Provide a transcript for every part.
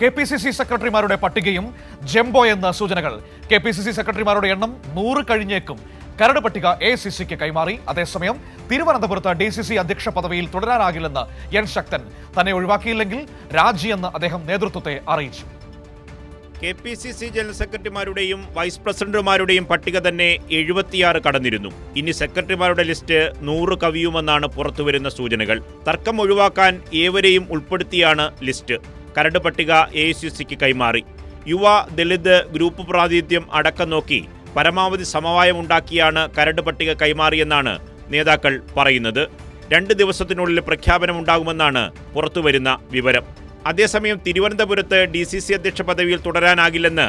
KPCC സെക്രട്ടറിമാരുടെ പട്ടികയും jumbo എന്ന സൂചനകൾ. KPCC സെക്രട്ടറിമാരുടെ എണ്ണം 100 കഴിഞ്ഞേക്കും. കരട് പട്ടിക AICCക്ക് കൈമാറി. അതേസമയം തിരുവനന്തപുരത്ത് DCC അധ്യക്ഷ പദവിയിൽ തുടരാനാകില്ലെന്ന് എൻ ശക്തൻ. തന്നെ ഒഴിവാക്കിയില്ലെങ്കിൽ രാജിയെന്ന് അദ്ദേഹം നേതൃത്വത്തെ അറിയിച്ചു. KPCC ജനറൽ സെക്രട്ടറിമാരുടെയും വൈസ് പ്രസിഡന്റുമാരുടെയും പട്ടിക തന്നെ 76 കടന്നിരുന്നു. ഇനി സെക്രട്ടറിമാരുടെ ലിസ്റ്റ് 100 കവിയുമെന്നാണ് പുറത്തുവരുന്ന സൂചനകൾ. തർക്കം ഒഴിവാക്കാൻ ഏവരെയും ഉൾപ്പെടുത്തിയാണ് ലിസ്റ്റ്. കരട് പട്ടിക AICCക്ക് കൈമാറി. യുവ, ദളിത്, ഗ്രൂപ്പ് പ്രാതിനിധ്യം അടക്കം നോക്കി പരമാവധി സമവായമുണ്ടാക്കിയാണ് കരട് പട്ടിക കൈമാറിയെന്നാണ് നേതാക്കൾ പറയുന്നത്. 2 ദിവസത്തിനുള്ളിൽ പ്രഖ്യാപനമുണ്ടാകുമെന്നാണ് പുറത്തുവരുന്ന വിവരം. അതേസമയം തിരുവനന്തപുരത്ത് DCC അധ്യക്ഷ പദവിയിൽ തുടരാനാകില്ലെന്ന്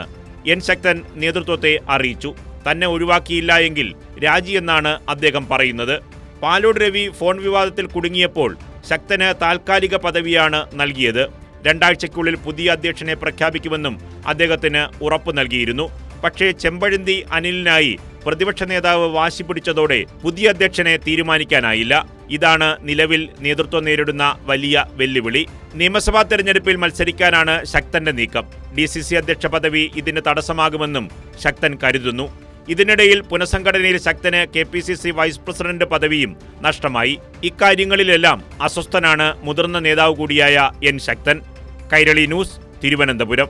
എൻ ശക്തൻ നേതൃത്വത്തെ അറിയിച്ചു. തന്നെ ഒഴിവാക്കിയില്ല എങ്കിൽ രാജിയെന്നാണ് അദ്ദേഹം പറയുന്നത്. പാലോട് രവി ഫോൺ വിവാദത്തിൽ കുടുങ്ങിയപ്പോൾ ശക്തന് താൽക്കാലിക പദവിയാണ് നൽകിയത്. 2 ആഴ്ചയ്ക്കുള്ളിൽ പുതിയ അധ്യക്ഷനെ പ്രഖ്യാപിക്കുമെന്നും അദ്ദേഹത്തിന് ഉറപ്പു നൽകിയിരുന്നു. പക്ഷേ ചെമ്പഴന്തി അനിലിനായി പ്രതിപക്ഷ നേതാവ് വാശി പിടിച്ചതോടെ പുതിയ അധ്യക്ഷനെ തീരുമാനിക്കാനായില്ല. ഇതാണ് നിലവിൽ നേതൃത്വം നേരിടുന്ന വലിയ വെല്ലുവിളി. നിയമസഭാ തെരഞ്ഞെടുപ്പിൽ മത്സരിക്കാനാണ് ശക്തന്റെ നീക്കം. DCC അധ്യക്ഷ പദവി ഇതിന് തടസ്സമാകുമെന്നും ശക്തൻ കരുതുന്നു. ഇതിനിടയിൽ പുനഃസംഘടനയിൽ ശക്തന് KPCC വൈസ് പ്രസിഡന്റ് പദവിയും നഷ്ടമായി. ഇക്കാര്യങ്ങളിലെല്ലാം അസ്വസ്ഥനാണ് മുതിർന്ന നേതാവ് കൂടിയായ എൻ ശക്തൻ. കൈരളി ന്യൂസ്, തിരുവനന്തപുരം.